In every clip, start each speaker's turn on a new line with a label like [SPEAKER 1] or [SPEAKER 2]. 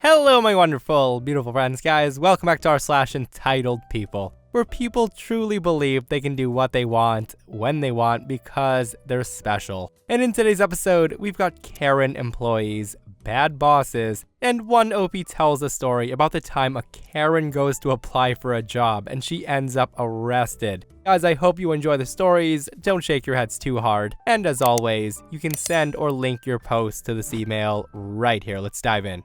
[SPEAKER 1] Hello, my wonderful, beautiful friends, guys. Welcome back to our entitled people, where people truly believe they can do what they want, when they want, because they're special. And in today's episode, we've got Karen employees, bad bosses, and one OP tells a story about the time a Karen goes to apply for a job and she ends up arrested. Guys, I hope you enjoy the stories. Don't shake your heads too hard. And as always, you can send or link your post to this email right here. Let's dive in.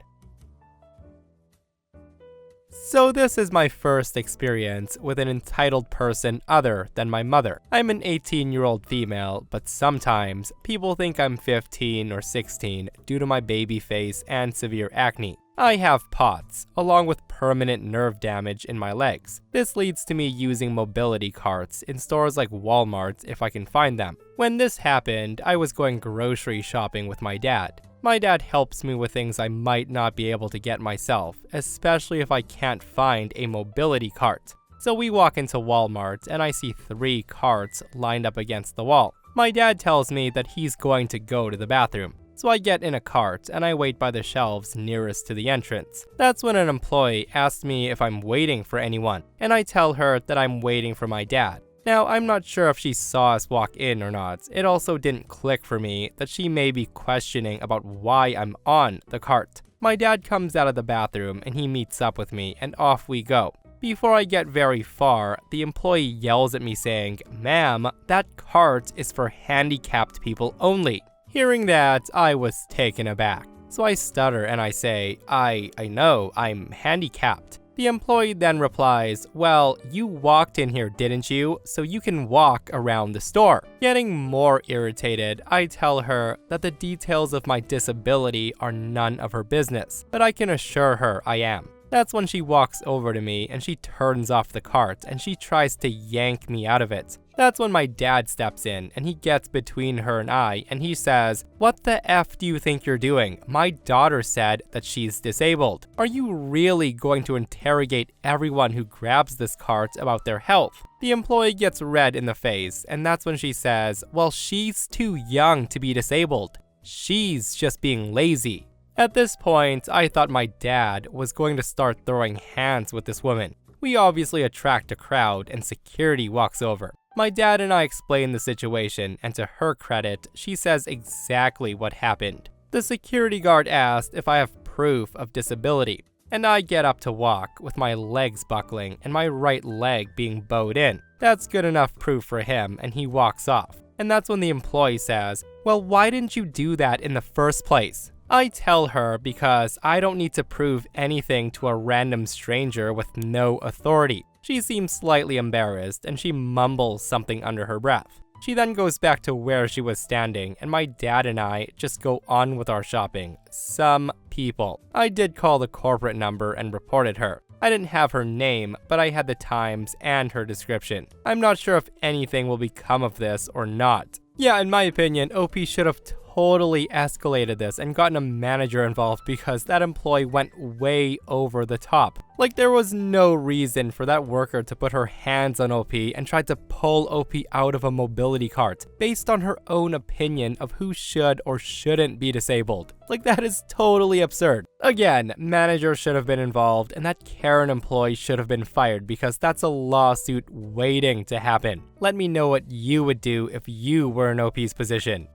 [SPEAKER 1] So this is my first experience with an entitled person other than my mother. I'm an 18-year-old female, but sometimes people think I'm 15 or 16 due to my baby face and severe acne. I have POTS, along with permanent nerve damage in my legs. This leads to me using mobility carts in stores like Walmart if I can find them. When this happened, I was going grocery shopping with my dad. My dad helps me with things I might not be able to get myself, especially if I can't find a mobility cart. So we walk into Walmart and I see 3 carts lined up against the wall. My dad tells me that he's going to go to the bathroom. So I get in a cart and I wait by the shelves nearest to the entrance. That's when an employee asks me if I'm waiting for anyone, and I tell her that I'm waiting for my dad. Now, I'm not sure if she saw us walk in or not. It also didn't click for me that she may be questioning about why I'm on the cart. My dad comes out of the bathroom and he meets up with me and off we go. Before I get very far, the employee yells at me saying, "Ma'am, that cart is for handicapped people only." Hearing that, I was taken aback. So I stutter and I say, I know, I'm handicapped. The employee then replies, "Well, you walked in here, didn't you? So you can walk around the store." Getting more irritated, I tell her that the details of my disability are none of her business, but I can assure her I am. That's when she walks over to me and she turns off the cart and she tries to yank me out of it. That's when my dad steps in and he gets between her and I and he says, "What the F do you think you're doing? My daughter said that she's disabled. Are you really going to interrogate everyone who grabs this cart about their health?" The employee gets red in the face and that's when she says, "Well, she's too young to be disabled. She's just being lazy." At this point, I thought my dad was going to start throwing hands with this woman. We obviously attract a crowd and security walks over. My dad and I explain the situation, and to her credit, she says exactly what happened. The security guard asked if I have proof of disability, and I get up to walk with my legs buckling and my right leg being bowed in. That's good enough proof for him, and he walks off. And that's when the employee says, "Well, why didn't you do that in the first place?" I tell her because I don't need to prove anything to a random stranger with no authority. She seems slightly embarrassed and she mumbles something under her breath. She then goes back to where she was standing and my dad and I just go on with our shopping. Some people. I did call the corporate number and reported her. I didn't have her name, but I had the times and her description. I'm not sure if anything will become of this or not. Yeah, in my opinion, OP should have totally escalated this and gotten a manager involved because that employee went way over the top. Like, there was no reason for that worker to put her hands on OP and try to pull OP out of a mobility cart based on her own opinion of who should or shouldn't be disabled. Like, that is totally absurd. Again, manager should have been involved and that Karen employee should have been fired because that's a lawsuit waiting to happen. Let me know what you would do if you were in OP's position.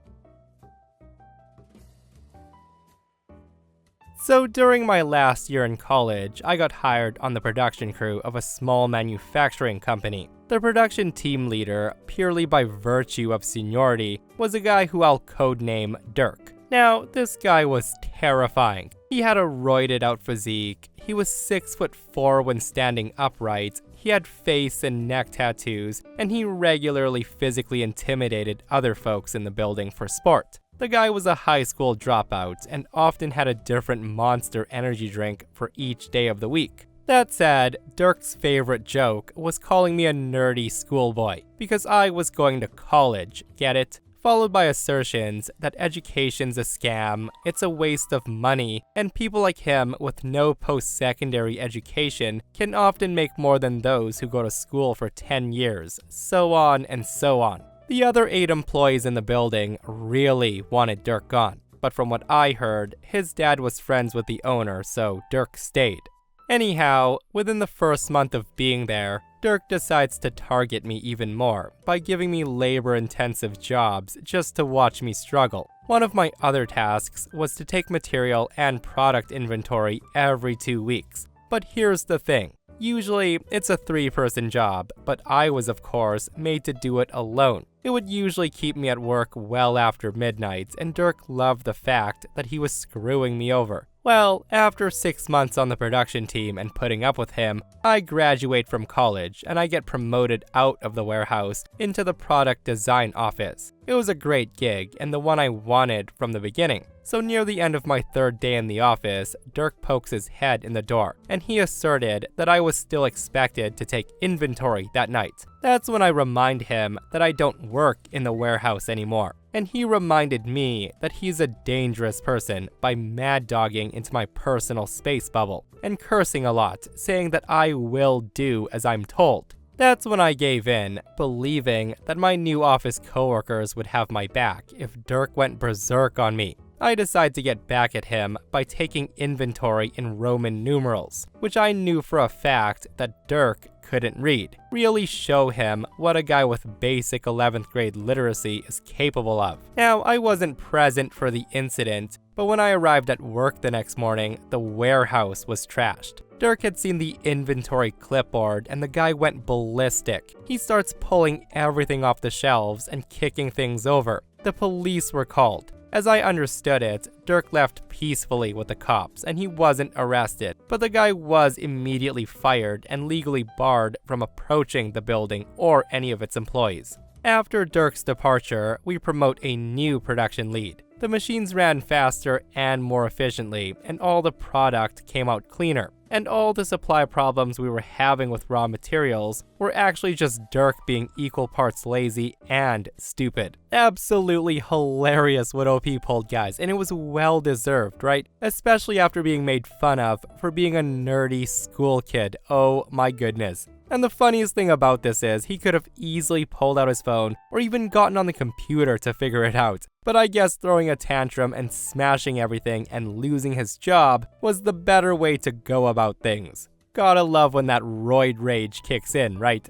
[SPEAKER 1] So during my last year in college, I got hired on the production crew of a small manufacturing company. The production team leader, purely by virtue of seniority, was a guy who I'll codename Dirk. Now, this guy was terrifying. He had a roided out physique, he was 6'4" when standing upright, he had face and neck tattoos, and he regularly physically intimidated other folks in the building for sport. The guy was a high school dropout and often had a different Monster energy drink for each day of the week. That said, Dirk's favorite joke was calling me a nerdy schoolboy because I was going to college, get it? Followed by assertions that education's a scam, it's a waste of money, and people like him with no post-secondary education can often make more than those who go to school for 10 years, so on and so on. The other 8 employees in the building really wanted Dirk gone. but from what I heard, his dad was friends with the owner, so Dirk stayed. Anyhow, within the first month of being there, Dirk decides to target me even more by giving me labor-intensive jobs just to watch me struggle. One of my other tasks was to take material and product inventory every 2 weeks. But here's the thing. Usually, it's a 3-person job, but I was, of course, made to do it alone. It would usually keep me at work well after midnight, and Dirk loved the fact that he was screwing me over. Well, after 6 months on the production team and putting up with him, I graduate from college and I get promoted out of the warehouse into the product design office. It was a great gig and the one I wanted from the beginning. So near the end of my 3rd day in the office, Dirk pokes his head in the door, and he asserted that I was still expected to take inventory that night. That's when I remind him that I don't work in the warehouse anymore. And he reminded me that he's a dangerous person by mad-dogging into my personal space bubble and cursing a lot, saying that I will do as I'm told. That's when I gave in, believing that my new office coworkers would have my back if Dirk went berserk on me. I decide to get back at him by taking inventory in Roman numerals, which I knew for a fact that Dirk couldn't read. Really show him what a guy with basic 11th grade literacy is capable of. Now, I wasn't present for the incident, but when I arrived at work the next morning, the warehouse was trashed. Dirk had seen the inventory clipboard and the guy went ballistic. He starts pulling everything off the shelves and kicking things over. The police were called. As I understood it, Dirk left peacefully with the cops and he wasn't arrested, but the guy was immediately fired and legally barred from approaching the building or any of its employees. After Dirk's departure, we promote a new production lead. The machines ran faster and more efficiently, and all the product came out cleaner. And all the supply problems we were having with raw materials were actually just Dirk being equal parts lazy and stupid. Absolutely hilarious what OP pulled, guys, and it was well deserved, right? Especially after being made fun of for being a nerdy school kid. Oh my goodness. And the funniest thing about this is he could have easily pulled out his phone or even gotten on the computer to figure it out. But I guess throwing a tantrum and smashing everything and losing his job was the better way to go about things. Gotta love when that roid rage kicks in, right?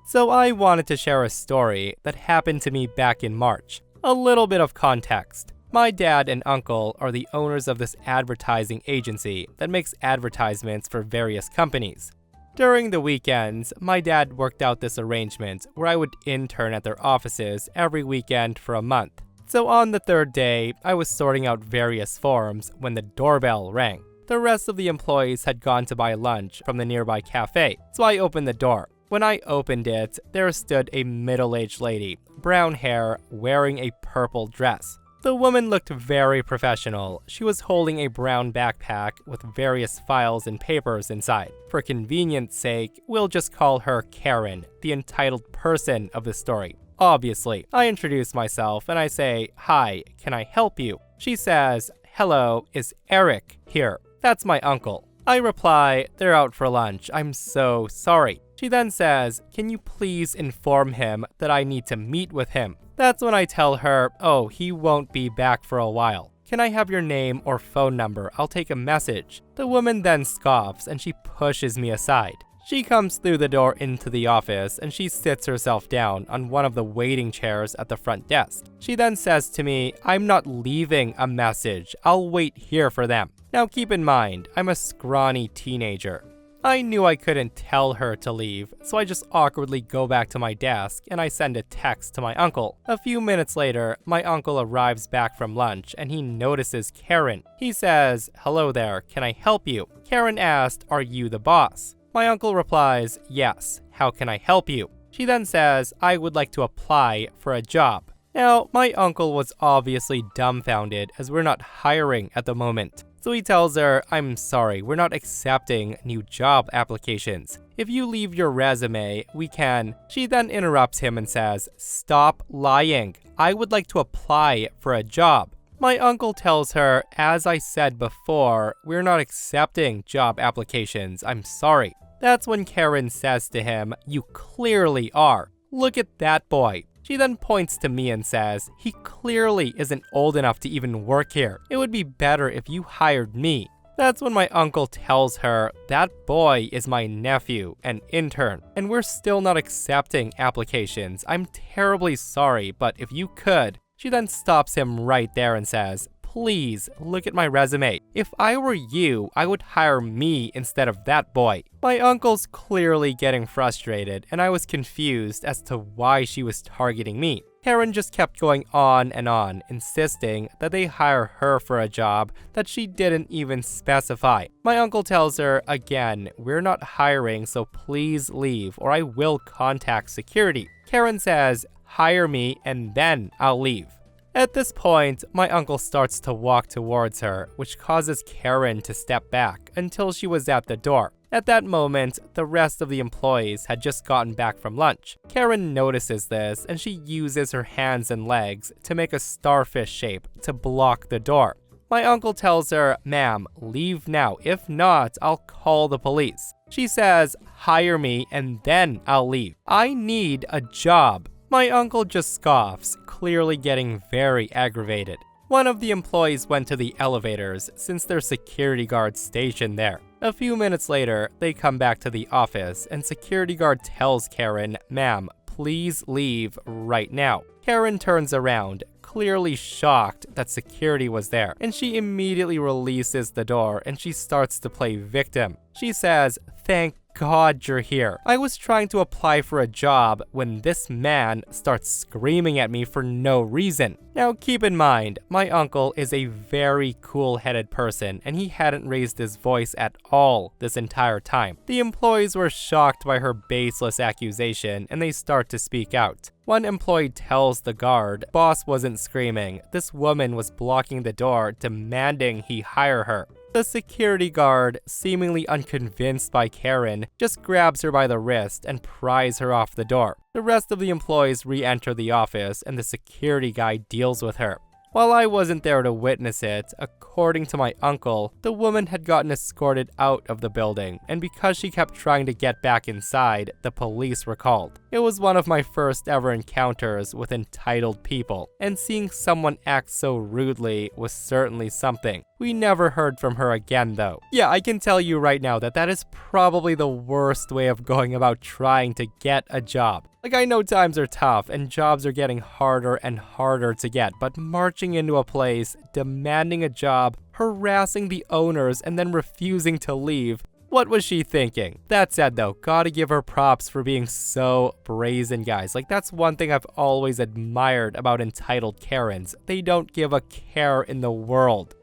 [SPEAKER 1] So I wanted to share a story that happened to me back in March. A little bit of context. My dad and uncle are the owners of this advertising agency that makes advertisements for various companies. During the weekends, my dad worked out this arrangement where I would intern at their offices every weekend for a month. So on the 3rd day, I was sorting out various forms when the doorbell rang. The rest of the employees had gone to buy lunch from the nearby cafe, so I opened the door. When I opened it, there stood a middle-aged lady, brown hair, wearing a purple dress. The woman looked very professional. She was holding a brown backpack with various files and papers inside. For convenience sake, we'll just call her Karen, the entitled person of the story. Obviously, I introduce myself and I say, "Hi, can I help you?" She says, "Hello, is Eric here?" That's my uncle. I reply, "They're out for lunch. I'm so sorry." She then says, "Can you please inform him that I need to meet with him?" That's when I tell her, "Oh, he won't be back for a while. Can I have your name or phone number? I'll take a message." The woman then scoffs and she pushes me aside. She comes through the door into the office and she sits herself down on one of the waiting chairs at the front desk. She then says to me, "I'm not leaving a message. I'll wait here for them." Now keep in mind, I'm a scrawny teenager. I knew I couldn't tell her to leave, so I just awkwardly go back to my desk and I send a text to my uncle. A few minutes later, my uncle arrives back from lunch and he notices Karen. He says, "Hello there, can I help you?" Karen asked, "Are you the boss?" My uncle replies, "Yes, how can I help you?" She then says, "I would like to apply for a job." Now, my uncle was obviously dumbfounded as we're not hiring at the moment. So he tells her, "I'm sorry, we're not accepting new job applications. If you leave your resume, we can." She then interrupts him and says, "Stop lying. I would like to apply for a job." My uncle tells her, "As I said before, we're not accepting job applications. I'm sorry." That's when Karen says to him, "You clearly are. Look at that boy." She then points to me and says, "He clearly isn't old enough to even work here. It would be better if you hired me." That's when my uncle tells her, "That boy is my nephew, an intern, and we're still not accepting applications. I'm terribly sorry, but if you could." She then stops him right there and says, "Please, look at my resume. If I were you, I would hire me instead of that boy." My uncle's clearly getting frustrated, and I was confused as to why she was targeting me. Karen just kept going on and on, insisting that they hire her for a job that she didn't even specify. My uncle tells her, again, "We're not hiring, so please leave or I will contact security." Karen says, "Hire me and then I'll leave." At this point, my uncle starts to walk towards her, which causes Karen to step back until she was at the door. At that moment, the rest of the employees had just gotten back from lunch. Karen notices this and she uses her hands and legs to make a starfish shape to block the door. My uncle tells her, "Ma'am, leave now. If not, I'll call the police." She says, "Hire me and then I'll leave. I need a job." My uncle just scoffs, clearly getting very aggravated. One of the employees went to the elevators since there's security guards stationed there. A few minutes later, they come back to the office and security guard tells Karen, "Ma'am, please leave right now." Karen turns around, clearly shocked that security was there, and she immediately releases the door and she starts to play victim. She says, "Thank God you're here. I was trying to apply for a job when this man starts screaming at me for no reason." Now keep in mind, my uncle is a very cool-headed person and he hadn't raised his voice at all this entire time. The employees were shocked by her baseless accusation and they start to speak out. One employee tells the guard, "Boss wasn't screaming. This woman was blocking the door, demanding he hire her." The security guard, seemingly unconvinced by Karen, just grabs her by the wrist and pries her off the door. The rest of the employees re-enter the office and the security guy deals with her. While I wasn't there to witness it, according to my uncle, the woman had gotten escorted out of the building, and because she kept trying to get back inside, the police were called. It was one of my first ever encounters with entitled people, and seeing someone act so rudely was certainly something. We never heard from her again though. Yeah, I can tell you right now that that is probably the worst way of going about trying to get a job. Like, I know times are tough and jobs are getting harder and harder to get, but marching into a place, demanding a job, harassing the owners, and then refusing to leave. What was she thinking? That said though, gotta give her props for being so brazen, guys. Like, that's one thing I've always admired about entitled Karens. They don't give a care in the world.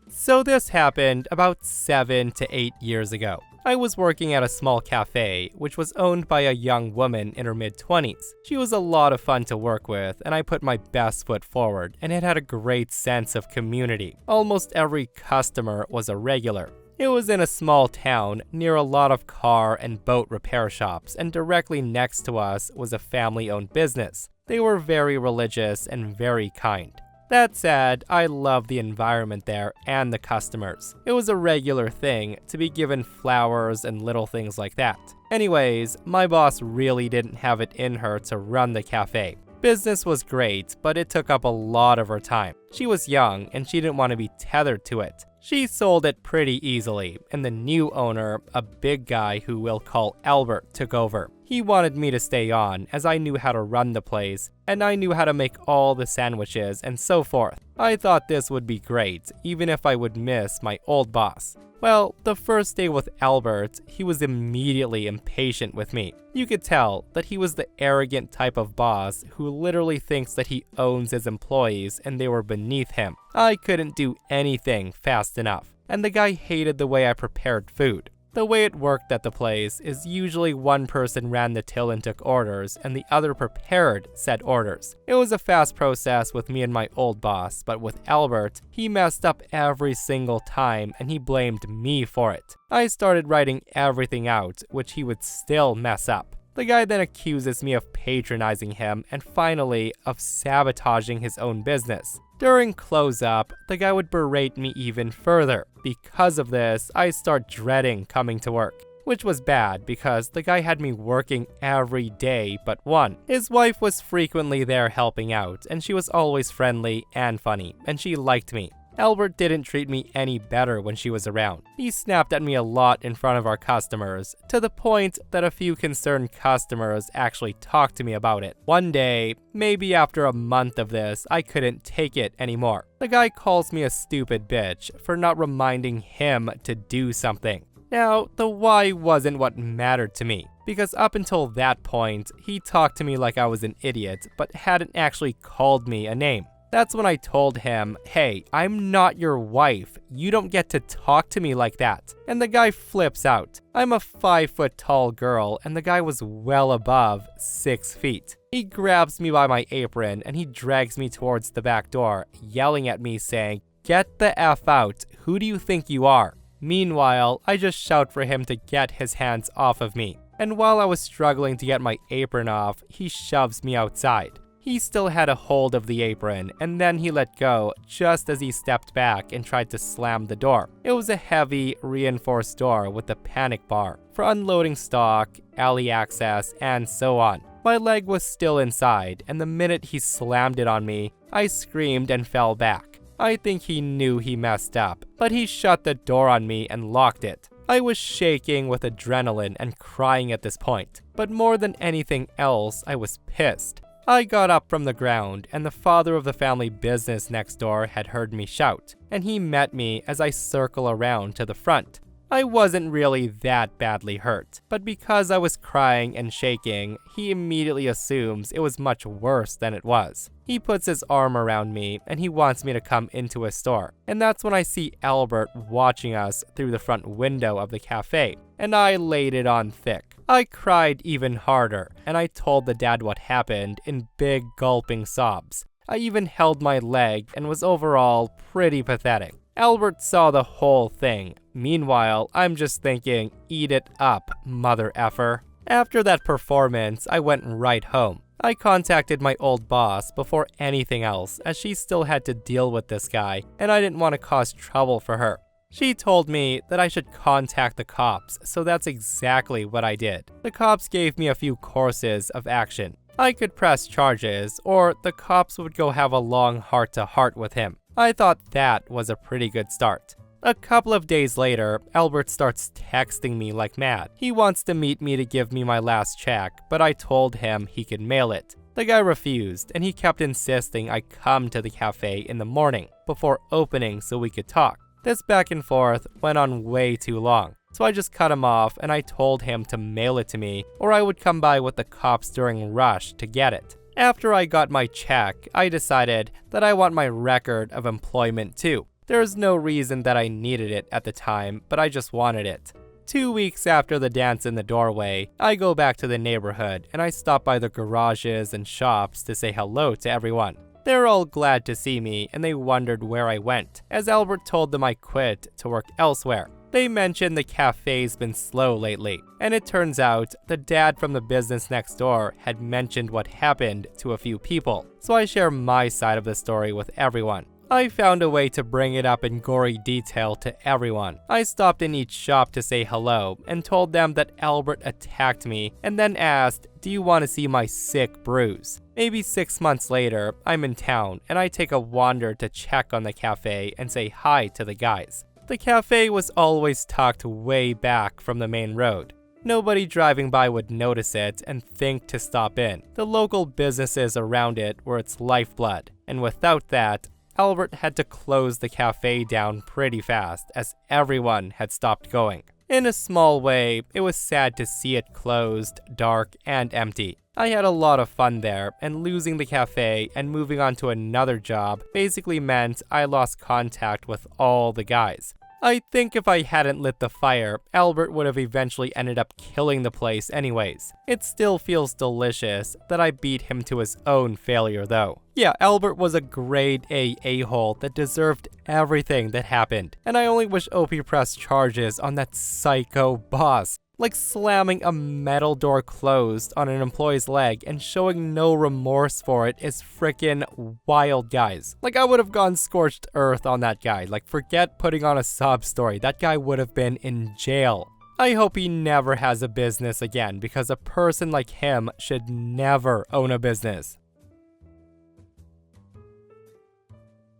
[SPEAKER 1] So this happened about 7 to 8 years ago. I was working at a small cafe, which was owned by a young woman in her mid-20s. She was a lot of fun to work with, and I put my best foot forward, and it had a great sense of community. Almost every customer was a regular. It was in a small town near a lot of car and boat repair shops, and directly next to us was a family-owned business. They were very religious and very kind. That said, I loved the environment there and the customers. It was a regular thing to be given flowers and little things like that. Anyways, my boss really didn't have it in her to run the cafe. Business was great, but it took up a lot of her time. She was young and she didn't want to be tethered to it. She sold it pretty easily, and the new owner, a big guy who we'll call Albert, took over. He wanted me to stay on, as I knew how to run the place, and I knew how to make all the sandwiches and so forth. I thought this would be great, even if I would miss my old boss. Well, the first day with Albert, he was immediately impatient with me. You could tell that he was the arrogant type of boss who literally thinks that he owns his employees and they were beneath him. I couldn't do anything fast enough, and the guy hated the way I prepared food. The way it worked at the place is usually one person ran the till and took orders, and the other prepared said orders. It was a fast process with me and my old boss, but with Albert, he messed up every single time and he blamed me for it. I started writing everything out, which he would still mess up. The guy then accuses me of patronizing him and finally of sabotaging his own business. During close-up, the guy would berate me even further. Because of this, I start dreading coming to work. which was bad because the guy had me working every day but one. His wife was frequently there helping out, and she was always friendly and funny, and she liked me. Albert didn't treat me any better when she was around. He snapped at me a lot in front of our customers, to the point that a few concerned customers actually talked to me about it. One day, maybe after a month of this, I couldn't take it anymore. The guy calls me a stupid bitch for not reminding him to do something. Now, the why wasn't what mattered to me, because up until that point, he talked to me like I was an idiot, but hadn't actually called me a name. That's when I told him, hey, I'm not your wife. You don't get to talk to me like that. And the guy flips out. I'm a 5-foot tall girl, and the guy was well above 6 feet. He grabs me by my apron, and he drags me towards the back door, yelling at me saying, "Get the F out. Who do you think you are?" Meanwhile, I just shout for him to get his hands off of me. And while I was struggling to get my apron off, he shoves me outside. He still had a hold of the apron, and then he let go just as he stepped back and tried to slam the door. It was a heavy, reinforced door with a panic bar for unloading stock, alley access, and so on. My leg was still inside, and the minute he slammed it on me, I screamed and fell back. I think he knew he messed up, but he shut the door on me and locked it. I was shaking with adrenaline and crying at this point, but more than anything else, I was pissed. I got up from the ground, and the father of the family business next door had heard me shout, and he met me as I circle around to the front. I wasn't really that badly hurt, but because I was crying and shaking, he immediately assumes it was much worse than it was. He puts his arm around me, and he wants me to come into his store, and that's when I see Albert watching us through the front window of the cafe, and I laid it on thick. I cried even harder, and I told the dad what happened in big gulping sobs. I even held my leg and was overall pretty pathetic. Albert saw the whole thing. Meanwhile, I'm just thinking, eat it up, mother effer. After that performance, I went right home. I contacted my old boss before anything else, as she still had to deal with this guy, and I didn't want to cause trouble for her. She told me that I should contact the cops, so that's exactly what I did. The cops gave me a few courses of action. I could press charges, or the cops would go have a long heart-to-heart with him. I thought that was a pretty good start. A couple of days later, Albert starts texting me like mad. He wants to meet me to give me my last check, but I told him he could mail it. The guy refused, and he kept insisting I come to the cafe in the morning before opening so we could talk. This back and forth went on way too long, so I just cut him off and I told him to mail it to me or I would come by with the cops during rush to get it. After I got my check, I decided that I want my record of employment too. There is no reason that I needed it at the time, but I just wanted it. 2 weeks after the dance in the doorway, I go back to the neighborhood and I stop by the garages and shops to say hello to everyone. They're all glad to see me and they wondered where I went, as Albert told them I quit to work elsewhere. They mentioned the cafe's been slow lately, and it turns out the dad from the business next door had mentioned what happened to a few people, so I share my side of the story with everyone. I found a way to bring it up in gory detail to everyone. I stopped in each shop to say hello and told them that Albert attacked me and then asked, "Do you want to see my sick bruise?" Maybe 6 months later, I'm in town and I take a wander to check on the cafe and say hi to the guys. The cafe was always tucked way back from the main road. Nobody driving by would notice it and think to stop in. The local businesses around it were its lifeblood, and without that, Albert had to close the cafe down pretty fast as everyone had stopped going. In a small way, it was sad to see it closed, dark, and empty. I had a lot of fun there, and losing the cafe and moving on to another job basically meant I lost contact with all the guys. I think if I hadn't lit the fire, Albert would have eventually ended up killing the place anyways. It still feels delicious that I beat him to his own failure though. Yeah, Albert was a grade A a-hole that deserved everything that happened, and I only wish OP pressed charges on that psycho boss. Like slamming a metal door closed on an employee's leg and showing no remorse for it is frickin' wild, guys. Like, I would have gone scorched earth on that guy. Like, forget putting on a sob story. That guy would have been in jail. I hope he never has a business again because a person like him should never own a business.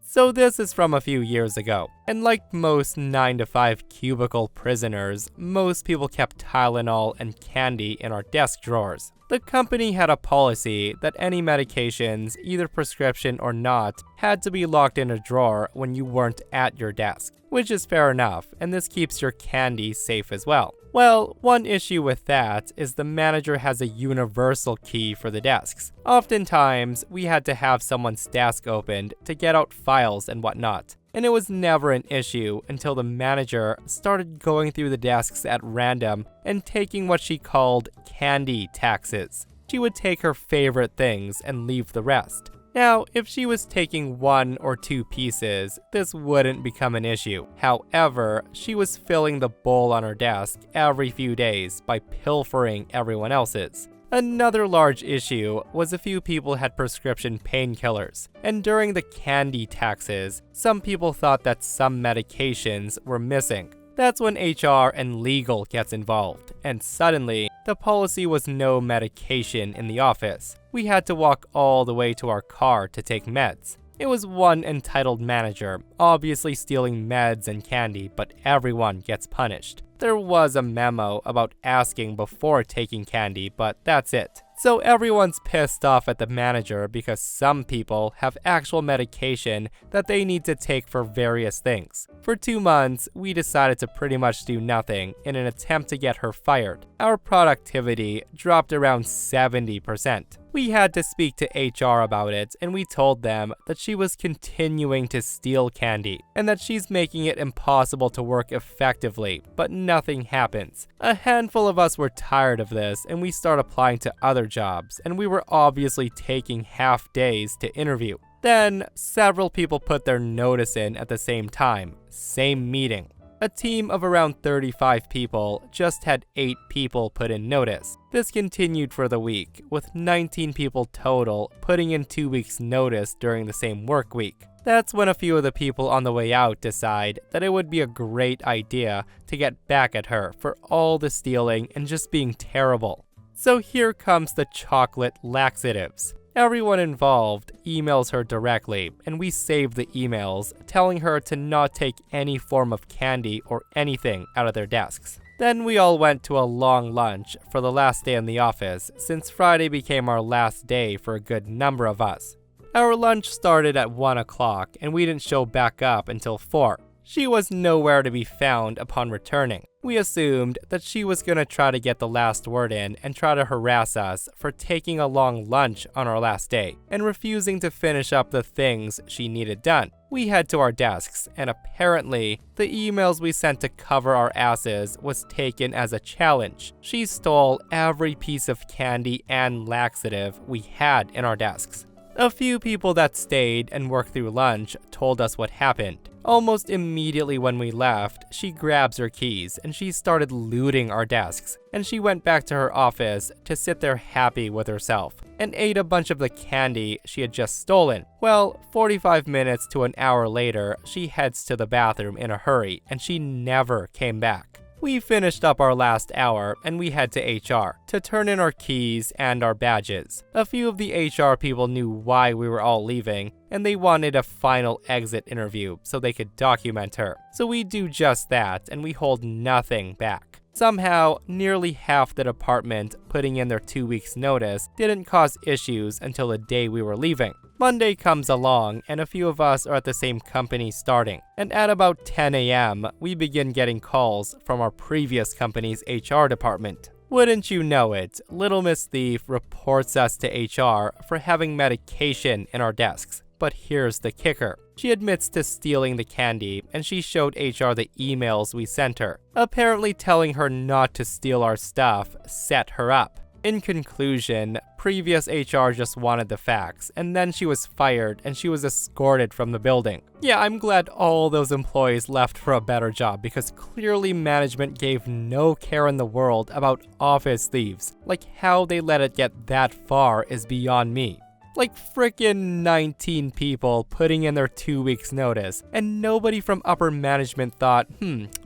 [SPEAKER 1] So this is from a few years ago, and like most 9-to-5 cubicle prisoners, most people kept Tylenol and candy in our desk drawers. The company had a policy that any medications, either prescription or not, had to be locked in a drawer when you weren't at your desk, which is fair enough, and this keeps your candy safe as well. Well, one issue with that is the manager has a universal key for the desks. Oftentimes, we had to have someone's desk opened to get out files and whatnot. And it was never an issue until the manager started going through the desks at random and taking what she called candy taxes. She would take her favorite things and leave the rest. Now, if she was taking 1 or 2 pieces, this wouldn't become an issue. However, she was filling the bowl on her desk every few days by pilfering everyone else's. Another large issue was a few people had prescription painkillers, and during the candy taxes, some people thought that some medications were missing. That's when HR and legal gets involved, and suddenly, the policy was no medication in the office. We had to walk all the way to our car to take meds. It was one entitled manager, obviously stealing meds and candy, but everyone gets punished. There was a memo about asking before taking candy, but that's it. So everyone's pissed off at the manager because some people have actual medication that they need to take for various things. For 2 months, we decided to pretty much do nothing in an attempt to get her fired. Our productivity dropped around 70%. We had to speak to HR about it, and we told them that she was continuing to steal candy and that she's making it impossible to work effectively, but nothing happens. A handful of us were tired of this, and we started applying to other jobs, and we were obviously taking half days to interview. Then, several people put their notice in at the same time, same meeting. A team of around 35 people just had 8 people put in notice. This continued for the week, with 19 people total putting in 2 weeks' notice during the same work week. That's when a few of the people on the way out decide that it would be a great idea to get back at her for all the stealing and just being terrible. So here comes the chocolate laxatives. Everyone involved emails her directly, and we saved the emails, telling her to not take any form of candy or anything out of their desks. Then we all went to a long lunch for the last day in the office, since Friday became our last day for a good number of us. Our lunch started at 1 o'clock, and we didn't show back up until 4. She was nowhere to be found upon returning. We assumed that she was gonna try to get the last word in and try to harass us for taking a long lunch on our last day and refusing to finish up the things she needed done. We head to our desks, and apparently, the emails we sent to cover our asses was taken as a challenge. She stole every piece of candy and laxative we had in our desks. A few people that stayed and worked through lunch told us what happened. Almost immediately when we left, she grabs her keys and she started looting our desks, and she went back to her office to sit there happy with herself and ate a bunch of the candy she had just stolen. Well, 45 minutes to an hour later, she heads to the bathroom in a hurry, and she never came back. We finished up our last hour and we head to HR to turn in our keys and our badges. A few of the HR people knew why we were all leaving, and they wanted a final exit interview so they could document her. So we do just that, and we hold nothing back. Somehow, nearly half the department putting in their 2 weeks notice didn't cause issues until the day we were leaving. Monday comes along, and a few of us are at the same company starting. And at about 10 a.m., we begin getting calls from our previous company's HR department. Wouldn't you know it, Little Miss Thief reports us to HR for having medication in our desks. But here's the kicker. She admits to stealing the candy, and she showed HR the emails we sent her. Apparently telling her not to steal our stuff set her up. In conclusion, previous HR just wanted the facts, and then she was fired and she was escorted from the building. Yeah, I'm glad all those employees left for a better job, because clearly management gave no care in the world about office thieves. Like, how they let it get that far is beyond me. Like frickin' 19 people putting in their 2 weeks notice, and nobody from upper management thought,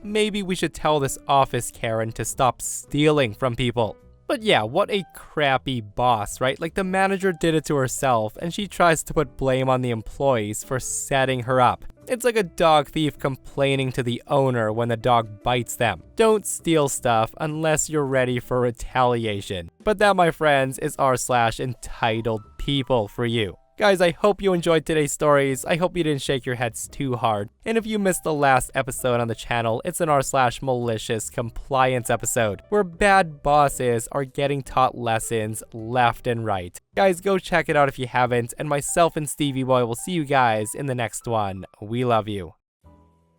[SPEAKER 1] maybe we should tell this office Karen to stop stealing from people. But yeah, what a crappy boss, right? Like the manager did it to herself, and she tries to put blame on the employees for setting her up. It's like a dog thief complaining to the owner when the dog bites them. Don't steal stuff unless you're ready for retaliation. But that, my friends, is r/entitled people for you. Guys, I hope you enjoyed today's stories. I hope you didn't shake your heads too hard. And if you missed the last episode on the channel, it's an r/malicious compliance episode, where bad bosses are getting taught lessons left and right. Guys, go check it out if you haven't, and myself and Stevie Boy will see you guys in the next one. We love you.